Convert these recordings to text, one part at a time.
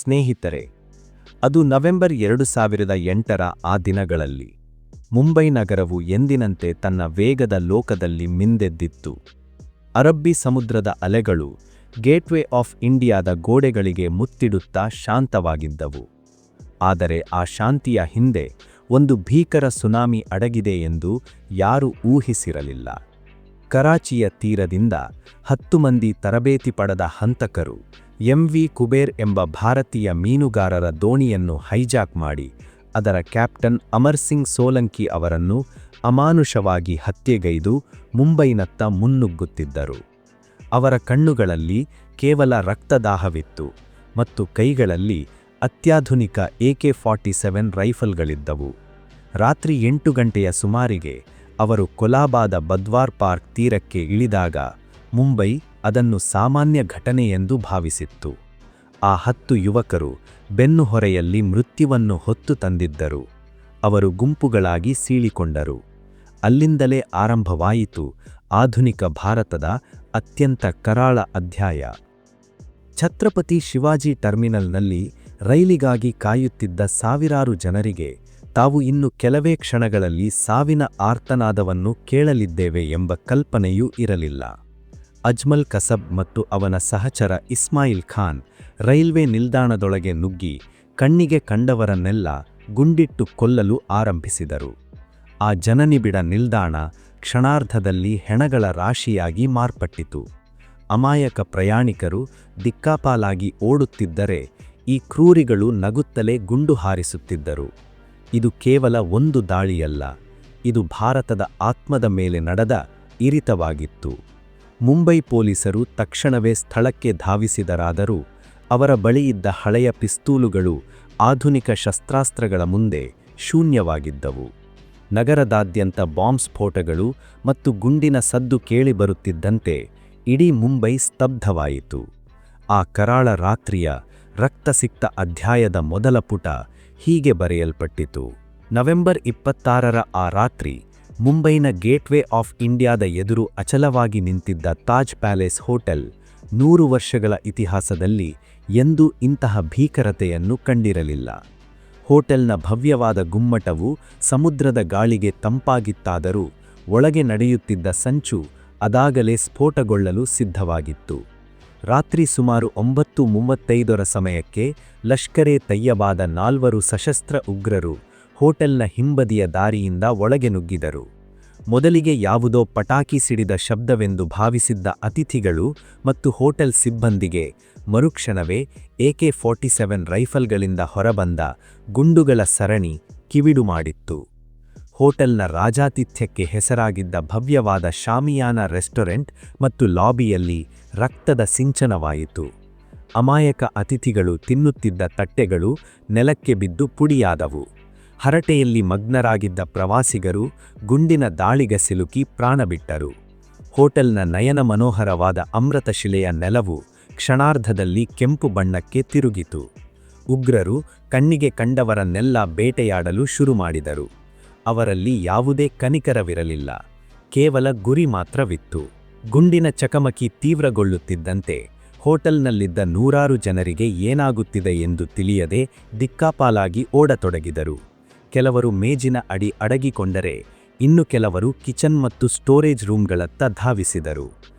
ಸ್ನೇಹಿತರೆ, ಅದು ನವೆಂಬರ್ 2008ರ ಆ ದಿನಗಳಲ್ಲಿ. ಮುಂಬೈ ನಗರವು ಎಂದಿನಂತೆ ತನ್ನ ವೇಗದ ಲೋಕದಲ್ಲಿ ಮಿಂದೆದ್ದಿತ್ತು. ಅರಬ್ಬಿ ಸಮುದ್ರದ ಅಲೆಗಳು ಗೇಟ್ವೇ ಆಫ್ ಇಂಡಿಯಾದ ಗೋಡೆಗಳಿಗೆ ಮುತ್ತಿಡುತ್ತಾ ಶಾಂತವಾಗಿದ್ದವು. ಆದರೆ ಆ ಶಾಂತಿಯ ಹಿಂದೆ ಒಂದು ಭೀಕರ ಸುನಾಮಿ ಅಡಗಿದೆ ಎಂದು ಯಾರೂ ಊಹಿಸಿರಲಿಲ್ಲ. ಕರಾಚಿಯ ತೀರದಿಂದ 10 ಮಂದಿ ತರಬೇತಿ ಪಡೆದ ಹಂತಕರು MV ಕುಬೇರ್ ಎಂಬ ಭಾರತೀಯ ಮೀನುಗಾರರ ದೋಣಿಯನ್ನು ಹೈಜಾಕ್ ಮಾಡಿ ಅದರ ಕ್ಯಾಪ್ಟನ್ ಅಮರ್ ಸಿಂಗ್ ಸೋಲಂಕಿ ಅವರನ್ನು ಅಮಾನುಷವಾಗಿ ಹತ್ಯೆಗೈದು ಮುಂಬೈನತ್ತ ಮುನ್ನುಗ್ಗುತ್ತಿದ್ದರು. ಅವರ ಕಣ್ಣುಗಳಲ್ಲಿ ಕೇವಲ ರಕ್ತದಾಹವಿತ್ತು ಮತ್ತು ಕೈಗಳಲ್ಲಿ ಅತ್ಯಾಧುನಿಕ AK-47 ರೈಫಲ್ಗಳಿದ್ದವು. ರಾತ್ರಿ 8 ಗಂಟೆಯ ಸುಮಾರಿಗೆ ಅವರು ಕೊಲಾಬಾದ ಬದ್ವಾರ್ ಪಾರ್ಕ್ ತೀರಕ್ಕೆ ಇಳಿದಾಗ ಮುಂಬೈ ಅದನ್ನು ಸಾಮಾನ್ಯ ಘಟನೆಯೆಂದು ಭಾವಿಸಿತ್ತು. ಆ 10 ಯುವಕರು ಬೆನ್ನುಹೊರೆಯಲ್ಲಿ ಮೃತ್ಯುವನ್ನು ಹೊತ್ತು ತಂದಿದ್ದರು. ಅವರು ಗುಂಪುಗಳಾಗಿ ಸೀಳಿಕೊಂಡರು. ಅಲ್ಲಿಂದಲೇ ಆರಂಭವಾಯಿತು ಆಧುನಿಕ ಭಾರತದ ಅತ್ಯಂತ ಕರಾಳ ಅಧ್ಯಾಯ. ಛತ್ರಪತಿ ಶಿವಾಜಿ ಟರ್ಮಿನಲ್ನಲ್ಲಿ ರೈಲಿಗಾಗಿ ಕಾಯುತ್ತಿದ್ದ ಸಾವಿರಾರು ಜನರಿಗೆ ತಾವು ಇನ್ನು ಕೆಲವೇ ಕ್ಷಣಗಳಲ್ಲಿ ಸಾವಿನ ಆರ್ತನಾದವನ್ನು ಕೇಳಲಿದ್ದೇವೆ ಎಂಬ ಕಲ್ಪನೆಯೂ ಇರಲಿಲ್ಲ. ಅಜ್ಮಲ್ ಕಸಬ್ ಮತ್ತು ಅವನ ಸಹಚರ ಇಸ್ಮಾಯಿಲ್ ಖಾನ್ ರೈಲ್ವೆ ನಿಲ್ದಾಣದೊಳಗೆ ನುಗ್ಗಿ ಕಣ್ಣಿಗೆ ಕಂಡವರನ್ನೆಲ್ಲ ಗುಂಡಿಟ್ಟು ಕೊಲ್ಲಲು ಆರಂಭಿಸಿದರು. ಆ ಜನನಿಬಿಡ ನಿಲ್ದಾಣ ಕ್ಷಣಾರ್ಧದಲ್ಲಿ ಹೆಣಗಳ ರಾಶಿಯಾಗಿ ಮಾರ್ಪಟ್ಟಿತು. ಅಮಾಯಕ ಪ್ರಯಾಣಿಕರು ದಿಕ್ಕಾಪಾಲಾಗಿ ಓಡುತ್ತಿದ್ದರೆ ಈ ಕ್ರೂರಿಗಳು ನಗುತ್ತಲೇ ಗುಂಡು ಹಾರಿಸುತ್ತಿದ್ದರು. ಇದು ಕೇವಲ ಒಂದು ದಾಳಿಯಲ್ಲ, ಇದು ಭಾರತದ ಆತ್ಮದ ಮೇಲೆ ನಡೆದ ಇರಿತವಾಗಿತ್ತು. ಮುಂಬೈ ಪೊಲೀಸರು ತಕ್ಷಣವೇ ಸ್ಥಳಕ್ಕೆ ಧಾವಿಸಿದರಾದರೂ ಅವರ ಬಳಿಯಿದ್ದ ಹಳೆಯ ಪಿಸ್ತೂಲುಗಳು ಆಧುನಿಕ ಶಸ್ತ್ರಾಸ್ತ್ರಗಳ ಮುಂದೆ ಶೂನ್ಯವಾಗಿದ್ದವು. ನಗರದಾದ್ಯಂತ ಬಾಂಬ್ ಸ್ಫೋಟಗಳು ಮತ್ತು ಗುಂಡಿನ ಸದ್ದು ಕೇಳಿಬರುತ್ತಿದ್ದಂತೆ ಇಡೀ ಮುಂಬೈ ಸ್ತಬ್ಧವಾಯಿತು. ಆ ಕರಾಳ ರಾತ್ರಿಯ ರಕ್ತಸಿಕ್ತ ಅಧ್ಯಾಯದ ಮೊದಲ ಪುಟ ಹೀಗೆ ಬರೆಯಲ್ಪಟ್ಟಿತು. ನವೆಂಬರ್ 26ರ ಆ ರಾತ್ರಿ ಮುಂಬೈನ ಗೇಟ್ವೇ ಆಫ್ ಇಂಡಿಯಾದ ಎದುರು ಅಚಲವಾಗಿ ನಿಂತಿದ್ದ ತಾಜ್ ಪ್ಯಾಲೇಸ್ ಹೋಟೆಲ್ 100 ವರ್ಷಗಳ ಇತಿಹಾಸದಲ್ಲಿ ಎಂದೂ ಇಂತಹ ಭೀಕರತೆಯನ್ನು ಕಂಡಿರಲಿಲ್ಲ. ಹೋಟೆಲ್ನ ಭವ್ಯವಾದ ಗುಮ್ಮಟವು ಸಮುದ್ರದ ಗಾಳಿಗೆ ತಂಪಾಗಿತ್ತಾದರೂ ಒಳಗೆ ನಡೆಯುತ್ತಿದ್ದ ಸಂಚು ಅದಾಗಲೇ ಸ್ಫೋಟಗೊಳ್ಳಲು ಸಿದ್ಧವಾಗಿತ್ತು. ರಾತ್ರಿ ಸುಮಾರು 9:35ರ ಸಮಯಕ್ಕೆ ಲಷ್ಕರೆ ತಯ್ಯಬಾದ 4 ಸಶಸ್ತ್ರ ಉಗ್ರರು ಹೋಟೆಲ್ನ ಹಿಂಬದಿಯ ದಾರಿಯಿಂದ ಒಳಗೆ ನುಗ್ಗಿದರು. ಮೊದಲಿಗೆ ಯಾವುದೋ ಪಟಾಕಿ ಸಿಡಿದ ಶಬ್ದವೆಂದು ಭಾವಿಸಿದ್ದ ಅತಿಥಿಗಳು ಮತ್ತು ಹೋಟೆಲ್ ಸಿಬ್ಬಂದಿಗೆ ಮರುಕ್ಷಣವೇ AK-47 ರೈಫಲ್ಗಳಿಂದ ಹೊರಬಂದ ಗುಂಡುಗಳ ಸರಣಿ ಕಿವಿಡು ಮಾಡಿತ್ತು. ಹೋಟೆಲ್ನ ರಾಜಾತಿಥ್ಯಕ್ಕೆ ಹೆಸರಾಗಿದ್ದ ಭವ್ಯವಾದ ಶಾಮಿಯಾನ ರೆಸ್ಟೋರೆಂಟ್ ಮತ್ತು ಲಾಬಿಯಲ್ಲಿ ರಕ್ತದ ಸಿಂಚನವಾಯಿತು. ಅಮಾಯಕ ಅತಿಥಿಗಳು ತಿನ್ನುತ್ತಿದ್ದ ತಟ್ಟೆಗಳು ನೆಲಕ್ಕೆ ಬಿದ್ದು ಪುಡಿಯಾದವು. ಹರಟೆಯಲ್ಲಿ ಮಗ್ನರಾಗಿದ್ದ ಪ್ರವಾಸಿಗರು ಗುಂಡಿನ ದಾಳಿಗೆ ಸಿಲುಕಿ ಪ್ರಾಣಬಿಟ್ಟರು. ಹೋಟೆಲ್ನ ನಯನ ಮನೋಹರವಾದ ಅಮೃತಶಿಲೆಯ ನೆಲವು ಕ್ಷಣಾರ್ಧದಲ್ಲಿ ಕೆಂಪು ಬಣ್ಣಕ್ಕೆ ತಿರುಗಿತು. ಉಗ್ರರು ಕಣ್ಣಿಗೆ ಕಂಡವರನ್ನೆಲ್ಲ ಬೇಟೆಯಾಡಲು ಶುರುಮಾಡಿದರು. ಅವರಲ್ಲಿ ಯಾವುದೇ ಕನಿಕರವಿರಲಿಲ್ಲ, ಕೇವಲ ಗುರಿ ಮಾತ್ರವಿತ್ತು. ಗುಂಡಿನ ಚಕಮಕಿ ತೀವ್ರಗೊಳ್ಳುತ್ತಿದ್ದಂತೆ ಹೋಟೆಲ್ನಲ್ಲಿದ್ದ 100 ಜನರಿಗೆ ಏನಾಗುತ್ತಿದೆ ಎಂದು ತಿಳಿಯದೆ ದಿಕ್ಕಾಪಾಲಾಗಿ ಓಡತೊಡಗಿದರು. ಕೆಲವರು ಮೇಜಿನ ಅಡಿ ಅಡಗಿಕೊಂಡರೆ ಇನ್ನು ಕೆಲವರು ಕಿಚನ್ ಮತ್ತು ಸ್ಟೋರೇಜ್ ರೂಮ್ಗಳತ್ತ ಧಾವಿಸಿದರು.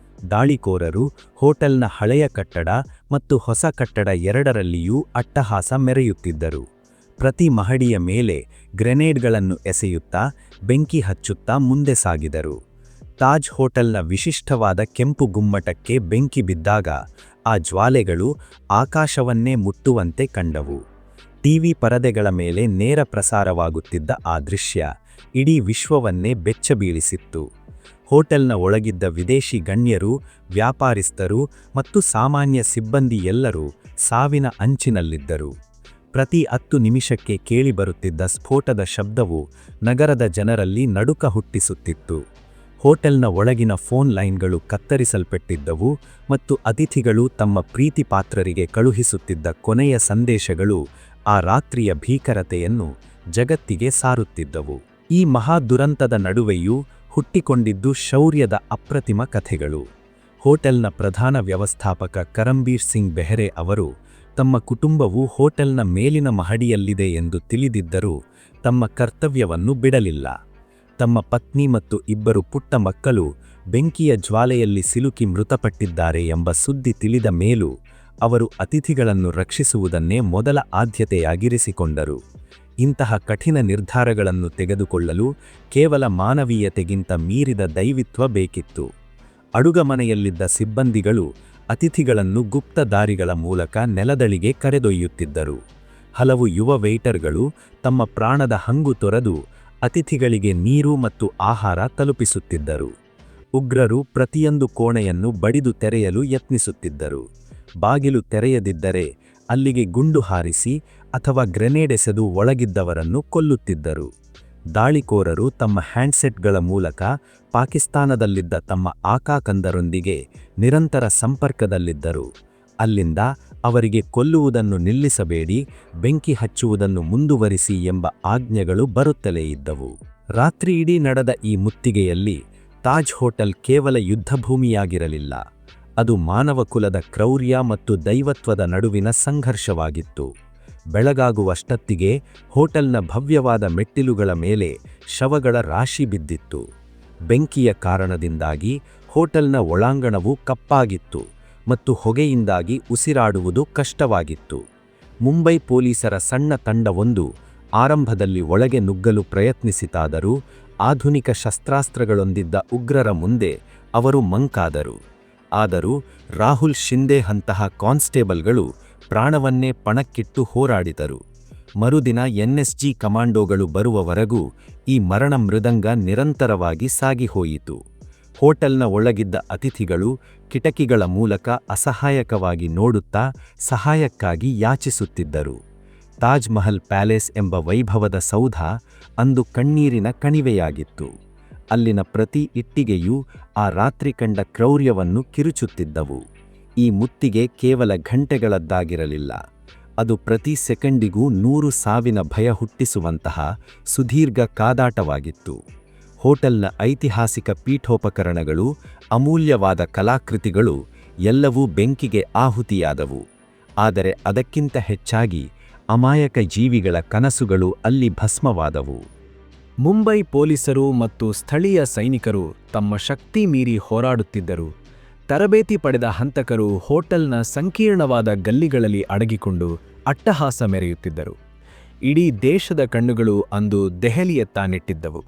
ದಾಳಿಕೋರರು ಹೋಟೆಲ್ನ ಹಳೆಯ ಕಟ್ಟಡ ಮತ್ತು ಹೊಸ ಕಟ್ಟಡ ಎರಡರಲ್ಲಿಯೂ ಅಟ್ಟಹಾಸ ಮೆರೆಯುತ್ತಿದ್ದರು. ಪ್ರತಿ ಮಹಡಿಯ ಮೇಲೆ ಗ್ರೆನೇಡ್ಗಳನ್ನು ಎಸೆಯುತ್ತಾ ಬೆಂಕಿ ಹಚ್ಚುತ್ತಾ ಮುಂದೆ ಸಾಗಿದರು. ತಾಜ್ ಹೋಟೆಲ್ನ ವಿಶಿಷ್ಟವಾದ ಕೆಂಪು ಗುಮ್ಮಟಕ್ಕೆ ಬೆಂಕಿ ಬಿದ್ದಾಗ ಆ ಜ್ವಾಲೆಗಳು ಆಕಾಶವನ್ನೇ ಮುಟ್ಟುವಂತೆ ಕಂಡವು. ಟಿವಿ ಪರದೆಗಳ ಮೇಲೆ ನೇರ ಪ್ರಸಾರವಾಗುತ್ತಿದ್ದ ಆ ದೃಶ್ಯ ಇಡೀ ವಿಶ್ವವನ್ನೇ ಬೆಚ್ಚಬೀಳಿಸಿತ್ತು. ಹೋಟೆಲ್ನ ಒಳಗಿದ್ದ ವಿದೇಶಿ ಗಣ್ಯರು, ವ್ಯಾಪಾರಿಸ್ತರು ಮತ್ತು ಸಾಮಾನ್ಯ ಸಿಬ್ಬಂದಿ ಎಲ್ಲರೂ ಸಾವಿನ ಅಂಚಿನಲ್ಲಿದ್ದರು. ಪ್ರತಿ 10 ನಿಮಿಷಕ್ಕೆ ಕೇಳಿಬರುತ್ತಿದ್ದ ಸ್ಫೋಟದ ಶಬ್ದವು ನಗರದ ಜನರಲ್ಲಿ ನಡುಕ ಹುಟ್ಟಿಸುತ್ತಿತ್ತು. ಹೋಟೆಲ್ನ ಒಳಗಿನ ಫೋನ್ ಲೈನ್ಗಳು ಕತ್ತರಿಸಲ್ಪಟ್ಟಿದ್ದವು ಮತ್ತು ಅತಿಥಿಗಳು ತಮ್ಮ ಪ್ರೀತಿ ಪಾತ್ರರಿಗೆ ಕಳುಹಿಸುತ್ತಿದ್ದ ಕೊನೆಯ ಸಂದೇಶಗಳು ಆ ರಾತ್ರಿಯ ಭೀಕರತೆಯನ್ನು ಜಗತ್ತಿಗೆ ಸಾರುತ್ತಿದ್ದವು. ಈ ಮಹಾ ದುರಂತದ ನಡುವೆಯೂ ಹುಟ್ಟಿಕೊಂಡಿದ್ದು ಶೌರ್ಯದ ಅಪ್ರತಿಮ ಕಥೆಗಳು. ಹೋಟೆಲ್ನ ಪ್ರಧಾನ ವ್ಯವಸ್ಥಾಪಕ ಕರಂಬೀರ್ ಸಿಂಗ್ ಬೆಹ್ರೆ ಅವರು ತಮ್ಮ ಕುಟುಂಬವು ಹೋಟೆಲ್ನ ಮೇಲಿನ ಮಹಡಿಯಲ್ಲಿದೆ ಎಂದು ತಿಳಿದಿದ್ದರೂ ತಮ್ಮ ಕರ್ತವ್ಯವನ್ನು ಬಿಡಲಿಲ್ಲ. ತಮ್ಮ ಪತ್ನಿ ಮತ್ತು 2 ಪುಟ್ಟ ಮಕ್ಕಳು ಬೆಂಕಿಯ ಜ್ವಾಲೆಯಲ್ಲಿ ಸಿಲುಕಿ ಮೃತಪಟ್ಟಿದ್ದಾರೆ ಎಂಬ ಸುದ್ದಿ ತಿಳಿದ ಮೇಲೂ ಅವರು ಅತಿಥಿಗಳನ್ನು ರಕ್ಷಿಸುವುದನ್ನೇ ಮೊದಲ ಆದ್ಯತೆಯಾಗಿರಿಸಿಕೊಂಡರು. ಇಂತಹ ಕಠಿಣ ನಿರ್ಧಾರಗಳನ್ನು ತೆಗೆದುಕೊಳ್ಳಲು ಕೇವಲ ಮಾನವೀಯತೆಗಿಂತ ಮೀರಿದ ದೈವಿತ್ವ ಬೇಕಿತ್ತು. ಅಡುಗಮನೆಯಲ್ಲಿದ್ದ ಸಿಬ್ಬಂದಿಗಳು ಅತಿಥಿಗಳನ್ನು ಗುಪ್ತ ದಾರಿಗಳ ಮೂಲಕ ನೆಲದಳಿಗೆ ಕರೆದೊಯ್ಯುತ್ತಿದ್ದರು. ಹಲವು ಯುವ ವೇಟರ್ಗಳು ತಮ್ಮ ಪ್ರಾಣದ ಹಂಗು ತೊರೆದು ಅತಿಥಿಗಳಿಗೆ ನೀರು ಮತ್ತು ಆಹಾರ ತಲುಪಿಸುತ್ತಿದ್ದರು. ಉಗ್ರರು ಪ್ರತಿಯೊಂದು ಕೋಣೆಯನ್ನು ಬಡಿದು ತೆರೆಯಲು ಯತ್ನಿಸುತ್ತಿದ್ದರು. ಬಾಗಿಲು ತೆರೆಯದಿದ್ದರೆ ಅಲ್ಲಿಗೆ ಗುಂಡು ಹಾರಿಸಿ ಅಥವಾ ಗ್ರೆನೇಡ್ ಎಸೆದು ಒಳಗಿದ್ದವರನ್ನು ಕೊಲ್ಲುತ್ತಿದ್ದರು. ದಾಳಿಕೋರರು ತಮ್ಮ ಹ್ಯಾಂಡ್ಸೆಟ್ಗಳ ಮೂಲಕ ಪಾಕಿಸ್ತಾನದಲ್ಲಿದ್ದ ತಮ್ಮ ಆಕಾಕಂದರೊಂದಿಗೆ ನಿರಂತರ ಸಂಪರ್ಕದಲ್ಲಿದ್ದರು. ಅಲ್ಲಿಂದ ಅವರಿಗೆ ಕೊಲ್ಲುವುದನ್ನು ನಿಲ್ಲಿಸಬೇಡಿ, ಬೆಂಕಿ ಹಚ್ಚುವುದನ್ನು ಮುಂದುವರಿಸಿ ಎಂಬ ಆಜ್ಞೆಗಳು ಬರುತ್ತಲೇ ಇದ್ದವು. ರಾತ್ರಿಯಿಡೀ ನಡೆದ ಈ ಮುತ್ತಿಗೆಯಲ್ಲಿ ತಾಜ್ ಹೋಟೆಲ್ ಕೇವಲ ಯುದ್ಧಭೂಮಿಯಾಗಿರಲಿಲ್ಲ, ಅದು ಮಾನವಕುಲದ ಕ್ರೌರ್ಯ ಮತ್ತು ದೈವತ್ವದ ನಡುವಿನ ಸಂಘರ್ಷವಾಗಿತ್ತು. ಬೆಳಗಾಗುವಷ್ಟೊತ್ತಿಗೆ ಹೋಟೆಲ್ನ ಭವ್ಯವಾದ ಮೆಟ್ಟಿಲುಗಳ ಮೇಲೆ ಶವಗಳ ರಾಶಿ ಬಿದ್ದಿತ್ತು. ಬೆಂಕಿಯ ಕಾರಣದಿಂದಾಗಿ ಹೋಟೆಲ್ನ ಒಳಾಂಗಣವು ಕಪ್ಪಾಗಿತ್ತು ಮತ್ತು ಹೊಗೆಯಿಂದಾಗಿ ಉಸಿರಾಡುವುದು ಕಷ್ಟವಾಗಿತ್ತು. ಮುಂಬೈ ಪೊಲೀಸರ ಸಣ್ಣ ತಂಡವೊಂದು ಆರಂಭದಲ್ಲಿ ಒಳಗೆ ನುಗ್ಗಲು ಪ್ರಯತ್ನಿಸಿತಾದರೂ ಆಧುನಿಕ ಶಸ್ತ್ರಾಸ್ತ್ರಗಳೊಂದಿದ್ದ ಉಗ್ರರ ಮುಂದೆ ಅವರು ಮಂಕಾದರು. ಆದರೂ ರಾಹುಲ್ ಶಿಂದೆಯಂತಹ ಕಾನ್ಸ್ಟೇಬಲ್ಗಳು ಪ್ರಾಣವನ್ನೇ ಪಣಕ್ಕಿಟ್ಟು ಹೋರಾಡಿದರು. ಮರುದಿನ ಎನ್ಎಸ್ಜಿ ಕಮಾಂಡೋಗಳು ಬರುವವರೆಗೂ ಈ ಮರಣ ಮೃದಂಗ ನಿರಂತರವಾಗಿ ಸಾಗಿಹೋಯಿತು. ಹೋಟೆಲ್ನ ಒಳಗಿದ್ದ ಅತಿಥಿಗಳು ಕಿಟಕಿಗಳ ಮೂಲಕ ಅಸಹಾಯಕವಾಗಿ ನೋಡುತ್ತಾ ಸಹಾಯಕ್ಕಾಗಿ ಯಾಚಿಸುತ್ತಿದ್ದರು. ತಾಜ್ ಮಹಲ್ ಪ್ಯಾಲೇಸ್ ಎಂಬ ವೈಭವದ ಸೌಧ ಅಂದು ಕಣ್ಣೀರಿನ ಕಣಿವೆಯಾಗಿತ್ತು. ಅಲ್ಲಿನ ಪ್ರತಿ ಇಟ್ಟಿಗೆಯೂ ಆ ರಾತ್ರಿ ಕಂಡ ಕ್ರೌರ್ಯವನ್ನು ಕಿರುಚುತ್ತಿದ್ದವು. ಈ ಮುತ್ತಿಗೆ ಕೇವಲ ಗಂಟೆಗಳದ್ದಾಗಿರಲಿಲ್ಲ, ಅದು ಪ್ರತಿ ಸೆಕೆಂಡಿಗೂ 100 ಸಾವಿನ ಭಯ ಹುಟ್ಟಿಸುವಂತಹ ಸುದೀರ್ಘ ಕಾದಾಟವಾಗಿತ್ತು. ಹೋಟೆಲ್ನ ಐತಿಹಾಸಿಕ ಪೀಠೋಪಕರಣಗಳು, ಅಮೂಲ್ಯವಾದ ಕಲಾಕೃತಿಗಳು ಎಲ್ಲವೂ ಬೆಂಕಿಗೆ ಆಹುತಿಯಾದವು. ಆದರೆ ಅದಕ್ಕಿಂತ ಹೆಚ್ಚಾಗಿ ಅಮಾಯಕ ಜೀವಿಗಳ ಕನಸುಗಳು ಅಲ್ಲಿ ಭಸ್ಮವಾದವು. ಮುಂಬೈ ಪೊಲೀಸರು ಮತ್ತು ಸ್ಥಳೀಯ ಸೈನಿಕರು ತಮ್ಮ ಶಕ್ತಿ ಮೀರಿ ಹೋರಾಡುತ್ತಿದ್ದರು. ತರಬೇತಿ ಪಡೆದ ಹಂತಕರು ಹೋಟೆಲ್ನ ಸಂಕೀರ್ಣವಾದ ಗಲ್ಲಿಗಳಲ್ಲಿ ಅಡಗಿಕೊಂಡು ಅಟ್ಟಹಾಸ ಮೆರೆಯುತ್ತಿದ್ದರು. ಇಡೀ ದೇಶದ ಕಣ್ಣುಗಳು ಅಂದು ದೆಹಲಿಯತ್ತ ನೆಟ್ಟಿದ್ದವು.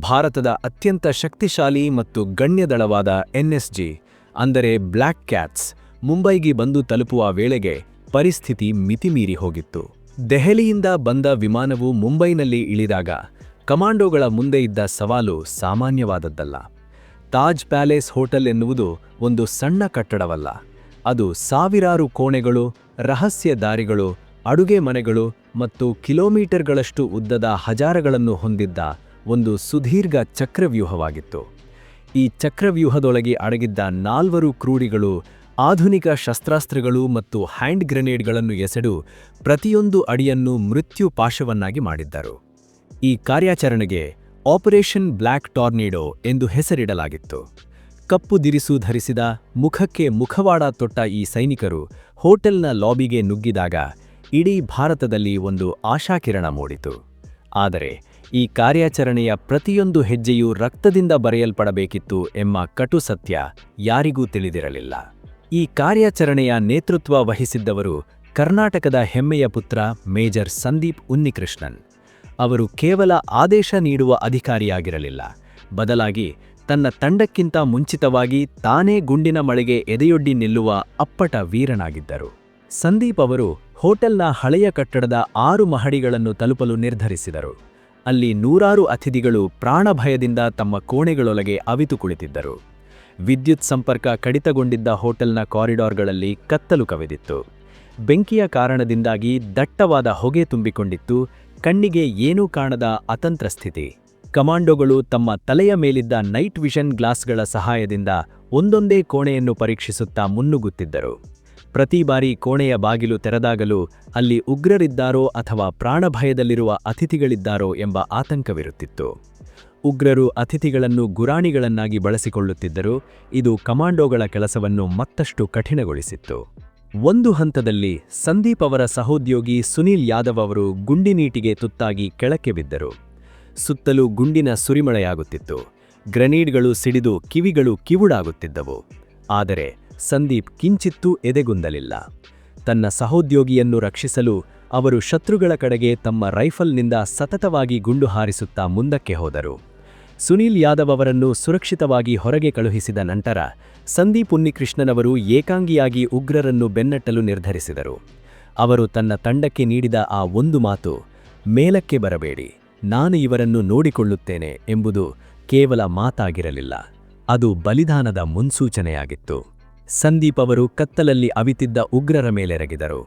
ಭಾರತದ ಅತ್ಯಂತ ಶಕ್ತಿಶಾಲಿ ಮತ್ತು ಗಣ್ಯದಳವಾದ ಎನ್ಎಸ್ಜಿ, ಅಂದರೆ ಬ್ಲ್ಯಾಕ್ ಕ್ಯಾಟ್ಸ್, ಮುಂಬೈಗೆ ಬಂದು ತಲುಪುವ ವೇಳೆಗೆ ಪರಿಸ್ಥಿತಿ ಮಿತಿಮೀರಿ ಹೋಗಿತ್ತು. ದೆಹಲಿಯಿಂದ ಬಂದ ವಿಮಾನವು ಮುಂಬೈನಲ್ಲಿ ಇಳಿದಾಗ ಕಮಾಂಡೋಗಳ ಮುಂದೆ ಇದ್ದ ಸವಾಲು ಸಾಮಾನ್ಯವಾದದ್ದಲ್ಲ. ತಾಜ್ ಪ್ಯಾಲೇಸ್ ಹೋಟೆಲ್ ಎನ್ನುವುದು ಒಂದು ಸಣ್ಣ ಕಟ್ಟಡವಲ್ಲ, ಅದು ಸಾವಿರಾರು ಕೋಣೆಗಳು, ರಹಸ್ಯ ದಾರಿಗಳು, ಅಡುಗೆ ಮನೆಗಳು ಮತ್ತು ಕಿಲೋಮೀಟರ್ಗಳಷ್ಟು ಉದ್ದದ ಹಜಾರಗಳನ್ನು ಹೊಂದಿದ್ದ ಒಂದು ಸುದೀರ್ಘ ಚಕ್ರವ್ಯೂಹವಾಗಿತ್ತು. ಈ ಚಕ್ರವ್ಯೂಹದೊಳಗೆ ಅಡಗಿದ್ದ 4 ಕ್ರೂರಿಗಳು ಆಧುನಿಕ ಶಸ್ತ್ರಾಸ್ತ್ರಗಳು ಮತ್ತು ಹ್ಯಾಂಡ್ ಗ್ರೆನೇಡ್ಗಳನ್ನು ಎಸೆದು ಪ್ರತಿಯೊಂದು ಅಡಿಯನ್ನು ಮೃತ್ಯು ಪಾಶವನ್ನಾಗಿ ಮಾಡಿದ್ದರು. ಈ ಕಾರ್ಯಾಚರಣೆಗೆ ಆಪರೇಷನ್ ಬ್ಲ್ಯಾಕ್ ಟಾರ್ನಿಡೋ ಎಂದು ಹೆಸರಿಡಲಾಗಿತ್ತು. ಕಪ್ಪು ದಿರಿಸು ಧರಿಸಿದ, ಮುಖಕ್ಕೆ ಮುಖವಾಡ ತೊಟ್ಟ ಈ ಸೈನಿಕರು ಹೋಟೆಲ್ನ ಲಾಬಿಗೆ ನುಗ್ಗಿದಾಗ ಇಡೀ ಭಾರತದಲ್ಲಿ ಒಂದು ಆಶಾಕಿರಣ ಮೂಡಿತು. ಆದರೆ ಈ ಕಾರ್ಯಾಚರಣೆಯ ಪ್ರತಿಯೊಂದು ಹೆಜ್ಜೆಯೂ ರಕ್ತದಿಂದ ಬರೆಯಲ್ಪಡಬೇಕಿತ್ತು ಎಂಬ ಕಟು ಸತ್ಯ ಯಾರಿಗೂ ತಿಳಿದಿರಲಿಲ್ಲ. ಈ ಕಾರ್ಯಾಚರಣೆಯ ನೇತೃತ್ವ ವಹಿಸಿದ್ದವರು ಕರ್ನಾಟಕದ ಹೆಮ್ಮೆಯ ಪುತ್ರ ಮೇಜರ್ ಸಂದೀಪ್ ಉನ್ನಿಕೃಷ್ಣನ್. ಅವರು ಕೇವಲ ಆದೇಶ ನೀಡುವ ಅಧಿಕಾರಿಯಾಗಿರಲಿಲ್ಲ, ಬದಲಾಗಿ ತನ್ನ ತಂಡಕ್ಕಿಂತ ಮುಂಚಿತವಾಗಿ ತಾನೇ ಗುಂಡಿನ ಮಳೆಗೆ ಎದೆಯೊಡ್ಡಿ ನಿಲ್ಲುವ ಅಪ್ಪಟ ವೀರನಾಗಿದ್ದರು. ಸಂದೀಪ್ ಅವರು ಹೋಟೆಲ್ನ ಹಳೆಯ ಕಟ್ಟಡದ 6 ಮಹಡಿಗಳನ್ನು ತಲುಪಲು ನಿರ್ಧರಿಸಿದರು. ಅಲ್ಲಿ ನೂರಾರು ಅತಿಥಿಗಳು ಪ್ರಾಣಭಯದಿಂದ ತಮ್ಮ ಕೋಣೆಗಳೊಳಗೆ ಅವಿತು ಕುಳಿತಿದ್ದರು. ವಿದ್ಯುತ್ ಸಂಪರ್ಕ ಕಡಿತಗೊಂಡಿದ್ದ ಹೋಟೆಲ್ನ ಕಾರಿಡಾರ್ಗಳಲ್ಲಿ ಕತ್ತಲು ಕವಿದಿತ್ತು. ಬೆಂಕಿಯ ಕಾರಣದಿಂದಾಗಿ ದಟ್ಟವಾದ ಹೊಗೆ ತುಂಬಿಕೊಂಡಿತ್ತು. ಕಣ್ಣಿಗೆ ಏನೂ ಕಾಣದ ಅತಂತ್ರ ಸ್ಥಿತಿ. ಕಮಾಂಡೋಗಳು ತಮ್ಮ ತಲೆಯ ಮೇಲಿದ್ದ ನೈಟ್ ವಿಷನ್ ಗ್ಲಾಸ್ಗಳ ಸಹಾಯದಿಂದ ಒಂದೊಂದೇ ಕೋಣೆಯನ್ನು ಪರೀಕ್ಷಿಸುತ್ತಾ ಮುನ್ನುಗ್ಗುತ್ತಿದ್ದರು. ಪ್ರತಿ ಬಾರಿ ಕೋಣೆಯ ಬಾಗಿಲು ತೆರೆದಾಗಲೂ ಅಲ್ಲಿ ಉಗ್ರರಿದ್ದಾರೋ ಅಥವಾ ಪ್ರಾಣಭಯದಲ್ಲಿರುವ ಅತಿಥಿಗಳಿದ್ದಾರೋ ಎಂಬ ಆತಂಕವಿರುತ್ತಿತ್ತು. ಉಗ್ರರು ಅತಿಥಿಗಳನ್ನು ಗುರಾಣಿಗಳನ್ನಾಗಿ ಬಳಸಿಕೊಳ್ಳುತ್ತಿದ್ದರು. ಇದು ಕಮಾಂಡೋಗಳ ಕೆಲಸವನ್ನು ಮತ್ತಷ್ಟು ಕಠಿಣಗೊಳಿಸಿತ್ತು. ಒಂದು ಹಂತದಲ್ಲಿ ಸಂದೀಪ್ ಅವರ ಸಹೋದ್ಯೋಗಿ ಸುನೀಲ್ ಯಾದವ್ ಅವರು ಗುಂಡಿನೀಟಿಗೆ ತುತ್ತಾಗಿ ಕೆಳಕ್ಕೆ ಬಿದ್ದರು. ಸುತ್ತಲೂ ಗುಂಡಿನ ಸುರಿಮಳೆಯಾಗುತ್ತಿತ್ತು. ಗ್ರೆನೇಡ್ಗಳು ಸಿಡಿದು ಕಿವಿಗಳು ಕಿವುಡಾಗುತ್ತಿದ್ದವು. ಆದರೆ ಸಂದೀಪ್ ಕಿಂಚಿತ್ತೂ ಎದೆಗುಂದಲಿಲ್ಲ. ತನ್ನ ಸಹೋದ್ಯೋಗಿಯನ್ನು ರಕ್ಷಿಸಲು ಅವರು ಶತ್ರುಗಳ ಕಡೆಗೆ ತಮ್ಮ ರೈಫಲ್ನಿಂದ ಸತತವಾಗಿ ಗುಂಡು ಹಾರಿಸುತ್ತಾ ಮುಂದಕ್ಕೆ ಹೋದರು. ಸುನೀಲ್ ಯಾದವ್ ಅವರನ್ನು ಸುರಕ್ಷಿತವಾಗಿ ಹೊರಗೆ ಕಳುಹಿಸಿದ ನಂತರ ಸಂದೀಪ್ ಉನ್ನಿಕೃಷ್ಣನವರು ಏಕಾಂಗಿಯಾಗಿ ಉಗ್ರರನ್ನು ಬೆನ್ನಟ್ಟಲು ನಿರ್ಧರಿಸಿದರು. ಅವರು ತನ್ನ ತಂಡಕ್ಕೆ ನೀಡಿದ ಆ ಒಂದು ಮಾತು, ಮೇಲಕ್ಕೆ ಬರಬೇಡಿ, ನಾನು ಇವರನ್ನು ನೋಡಿಕೊಳ್ಳುತ್ತೇನೆ ಎಂಬುದು ಕೇವಲ ಮಾತಾಗಿರಲಿಲ್ಲ, ಅದು ಬಲಿದಾನದ ಮುನ್ಸೂಚನೆಯಾಗಿತ್ತು. ಸಂದೀಪ್ ಅವರು ಕತ್ತಲಲ್ಲಿ ಅವಿತಿದ್ದ ಉಗ್ರರ ಮೇಲೆರಗಿದರು.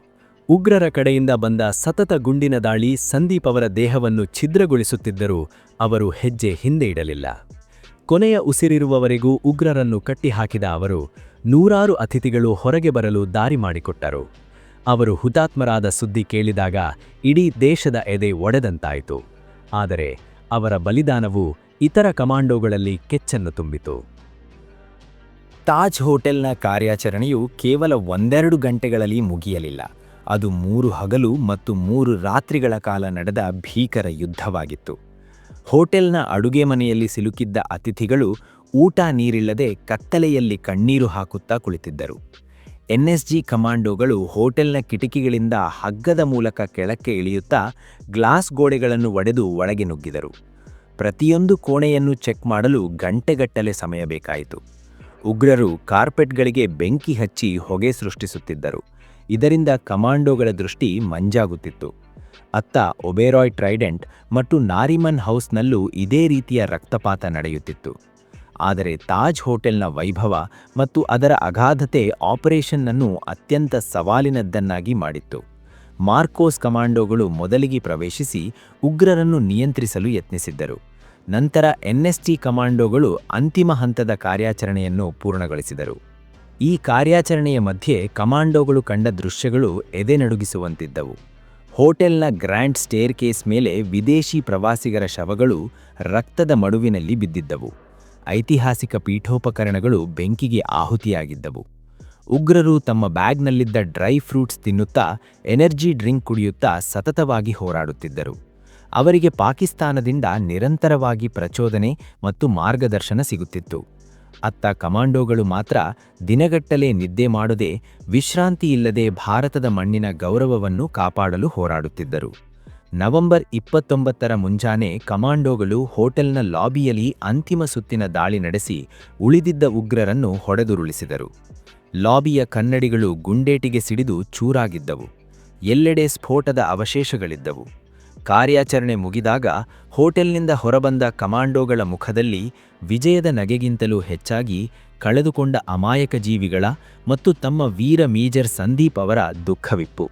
ಉಗ್ರರ ಕಡೆಯಿಂದ ಬಂದ ಸತತ ಗುಂಡಿನ ದಾಳಿ ಸಂದೀಪ್ ಅವರ ದೇಹವನ್ನು ಛಿದ್ರಗೊಳಿಸುತ್ತಿದ್ದರೂ ಅವರು ಹೆಜ್ಜೆ ಹಿಂದೆ ಇಡಲಿಲ್ಲ. ಕೊನೆಯ ಉಸಿರಿರುವವರೆಗೂ ಉಗ್ರರನ್ನು ಕಟ್ಟಿಹಾಕಿದ ಅವರು ನೂರಾರು ಅತಿಥಿಗಳು ಹೊರಗೆ ಬರಲು ದಾರಿ ಮಾಡಿಕೊಟ್ಟರು. ಅವರು ಹುತಾತ್ಮರಾದ ಸುದ್ದಿ ಕೇಳಿದಾಗ ಇಡೀ ದೇಶದ ಎದೆ ಒಡೆದಂತಾಯಿತು. ಆದರೆ ಅವರ ಬಲಿದಾನವು ಇತರ ಕಮಾಂಡೋಗಳಲ್ಲಿ ಕೆಚ್ಚನ್ನು ತುಂಬಿತು. ತಾಜ್ ಹೋಟೆಲ್ನ ಕಾರ್ಯಾಚರಣೆಯು ಕೇವಲ 1-2 ಗಂಟೆಗಳಲ್ಲಿ ಮುಗಿಯಲಿಲ್ಲ. ಅದು 3 ಹಗಲು ಮತ್ತು 3 ರಾತ್ರಿಗಳ ಕಾಲ ನಡೆದ ಭೀಕರ ಯುದ್ಧವಾಗಿತ್ತು. ಹೋಟೆಲ್ನ ಅಡುಗೆ ಮನೆಯಲ್ಲಿ ಸಿಲುಕಿದ್ದ ಅತಿಥಿಗಳು ಊಟ ನೀರಿಲ್ಲದೆ ಕತ್ತಲೆಯಲ್ಲಿ ಕಣ್ಣೀರು ಹಾಕುತ್ತಾ ಕುಳಿತಿದ್ದರು. ಎನ್ಎಸ್ಜಿ ಕಮಾಂಡೋಗಳು ಹೋಟೆಲ್ನ ಕಿಟಕಿಗಳಿಂದ ಹಗ್ಗದ ಮೂಲಕ ಕೆಳಕ್ಕೆ ಇಳಿಯುತ್ತಾ ಗ್ಲಾಸ್ ಗೋಡೆಗಳನ್ನು ಒಡೆದು ಒಳಗೆ ನುಗ್ಗಿದರು. ಪ್ರತಿಯೊಂದು ಕೋಣೆಯನ್ನು ಚೆಕ್ ಮಾಡಲು ಗಂಟೆಗಟ್ಟಲೆ ಸಮಯ ಬೇಕಾಯಿತು. ಉಗ್ರರು ಕಾರ್ಪೆಟ್ಗಳಿಗೆ ಬೆಂಕಿ ಹಚ್ಚಿ ಹೊಗೆ ಸೃಷ್ಟಿಸುತ್ತಿದ್ದರು. ಇದರಿಂದ ಕಮಾಂಡೋಗಳ ದೃಷ್ಟಿ ಮಂಜಾಗುತ್ತಿತ್ತು. ಅತ್ತ ಒಬೇರಾಯ್ ಟ್ರೈಡೆಂಟ್ ಮತ್ತು ನಾರಿಮನ್ ಹೌಸ್ನಲ್ಲೂ ಇದೇ ರೀತಿಯ ರಕ್ತಪಾತ ನಡೆಯುತ್ತಿತ್ತು. ಆದರೆ ತಾಜ್ ಹೋಟೆಲ್ನ ವೈಭವ ಮತ್ತು ಅದರ ಅಗಾಧತೆ ಆಪರೇಷನ್ನನ್ನು ಅತ್ಯಂತ ಸವಾಲಿನದ್ದನ್ನಾಗಿ ಮಾಡಿತ್ತು. ಮಾರ್ಕೋಸ್ ಕಮಾಂಡೋಗಳು ಮೊದಲಿಗೆ ಪ್ರವೇಶಿಸಿ ಉಗ್ರರನ್ನು ನಿಯಂತ್ರಿಸಲು ಯತ್ನಿಸಿದ್ದರು. ನಂತರ ಎನ್ಎಸ್ಟಿ ಕಮಾಂಡೋಗಳು ಅಂತಿಮ ಹಂತದ ಕಾರ್ಯಾಚರಣೆಯನ್ನು ಪೂರ್ಣಗೊಳಿಸಿದರು. ಈ ಕಾರ್ಯಾಚರಣೆಯ ಮಧ್ಯೆ ಕಮಾಂಡೋಗಳು ಕಂಡ ದೃಶ್ಯಗಳು ಎದೆನಡುಗಿಸುವಂತಿದ್ದವು. ಹೋಟೆಲ್ನ ಗ್ರ್ಯಾಂಡ್ ಸ್ಟೇರ್ ಕೇಸ್ ಮೇಲೆ ವಿದೇಶಿ ಪ್ರವಾಸಿಗರ ಶವಗಳು ರಕ್ತದ ಮಡುವಿನಲ್ಲಿ ಬಿದ್ದಿದ್ದವು. ಐತಿಹಾಸಿಕ ಪೀಠೋಪಕರಣಗಳು ಬೆಂಕಿಗೆ ಆಹುತಿಯಾಗಿದ್ದವು. ಉಗ್ರರು ತಮ್ಮ ಬ್ಯಾಗ್ನಲ್ಲಿದ್ದ ಡ್ರೈ ಫ್ರೂಟ್ಸ್ ತಿನ್ನುತ್ತಾ ಎನರ್ಜಿ ಡ್ರಿಂಕ್ ಕುಡಿಯುತ್ತಾ ಸತತವಾಗಿ ಹೋರಾಡುತ್ತಿದ್ದರು. ಅವರಿಗೆ ಪಾಕಿಸ್ತಾನದಿಂದ ನಿರಂತರವಾಗಿ ಪ್ರಚೋದನೆ ಮತ್ತು ಮಾರ್ಗದರ್ಶನ ಸಿಗುತ್ತಿತ್ತು. ಅತ್ತ ಕಮಾಂಡೋಗಳು ಮಾತ್ರ ದಿನಗಟ್ಟಲೆ ನಿದ್ದೆ ಮಾಡದೆ ವಿಶ್ರಾಂತಿಯಿಲ್ಲದೆ ಭಾರತದ ಮಣ್ಣಿನ ಗೌರವವನ್ನು ಕಾಪಾಡಲು ಹೋರಾಡುತ್ತಿದ್ದರು. ನವೆಂಬರ್ 29ರ ಮುಂಜಾನೆ ಕಮಾಂಡೋಗಳು ಹೋಟೆಲ್ನ ಲಾಬಿಯಲ್ಲಿ ಅಂತಿಮ ಸುತ್ತಿನ ದಾಳಿ ನಡೆಸಿ ಉಳಿದಿದ್ದ ಉಗ್ರರನ್ನು ಹೊಡೆದುರುಳಿಸಿದರು. ಲಾಬಿಯ ಕನ್ನಡಿಗಳು ಗುಂಡೇಟಿಗೆ ಸಿಡಿದು ಚೂರಾಗಿದ್ದವು. ಎಲ್ಲೆಡೆ ಸ್ಫೋಟದ ಅವಶೇಷಗಳಿದ್ದವು. ಕಾರ್ಯಾಚರಣೆ ಮುಗಿದಾಗ ಹೋಟೆಲ್ನಿಂದ ಹೊರಬಂದ ಕಮಾಂಡೋಗಳ ಮುಖದಲ್ಲಿ ವಿಜಯದ ನಗೆಗಿಂತಲೂ ಹೆಚ್ಚಾಗಿ ಕಳೆದುಕೊಂಡ ಅಮಾಯಕ ಜೀವಿಗಳ ಮತ್ತು ತಮ್ಮ ವೀರ ಮೇಜರ್ ಸಂದೀಪ್ ಅವರ ದುಃಖವಿತ್ತು.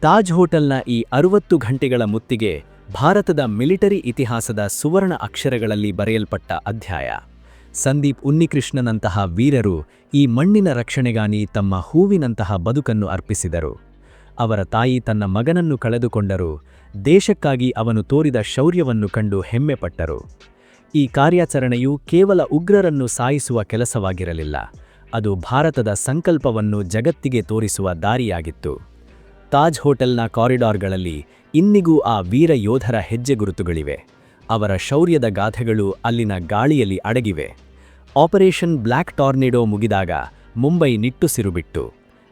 ತಾಜ್ ಹೋಟೆಲ್ನ ಈ 60 ಗಂಟೆಗಳ ಮುತ್ತಿಗೆ ಭಾರತದ ಮಿಲಿಟರಿ ಇತಿಹಾಸದ ಸುವರ್ಣ ಅಕ್ಷರಗಳಲ್ಲಿ ಬರೆಯಲ್ಪಟ್ಟ ಅಧ್ಯಾಯ. ಸಂದೀಪ್ ಉನ್ನಿಕೃಷ್ಣನಂತಹ ವೀರರು ಈ ಮಣ್ಣಿನ ರಕ್ಷಣೆಗಾಗಿ ತಮ್ಮ ಹೂವಿನಂತಹ ಬದುಕನ್ನು ಅರ್ಪಿಸಿದರು. ಅವರ ತಾಯಿ ತನ್ನ ಮಗನನ್ನು ಕಳೆದುಕೊಂಡರು. ದೇಶಕ್ಕಾಗಿ ಅವನು ತೋರಿದ ಶೌರ್ಯವನ್ನು ಕಂಡು ಹೆಮ್ಮೆಪಟ್ಟರು. ಈ ಕಾರ್ಯಾಚರಣೆಯು ಕೇವಲ ಉಗ್ರರನ್ನು ಸಾಯಿಸುವ ಕೆಲಸವಾಗಿರಲಿಲ್ಲ, ಅದು ಭಾರತದ ಸಂಕಲ್ಪವನ್ನು ಜಗತ್ತಿಗೆ ತೋರಿಸುವ ದಾರಿಯಾಗಿತ್ತು. ತಾಜ್ ಹೋಟೆಲ್ನ ಕಾರಿಡಾರ್ಗಳಲ್ಲಿ ಇಂದಿಗೂ ಆ ವೀರ ಯೋಧರ ಹೆಜ್ಜೆಗುರುತುಗಳಿವೆ. ಅವರ ಶೌರ್ಯದ ಗಾಥೆಗಳು ಅಲ್ಲಿನ ಗಾಳಿಯಲ್ಲಿ ಅಡಗಿವೆ. ಆಪರೇಷನ್ ಬ್ಲ್ಯಾಕ್ ಟಾರ್ನೆಡೋ ಮುಗಿದಾಗ ಮುಂಬೈ ನಿಟ್ಟುಸಿರುಬಿಟ್ಟು.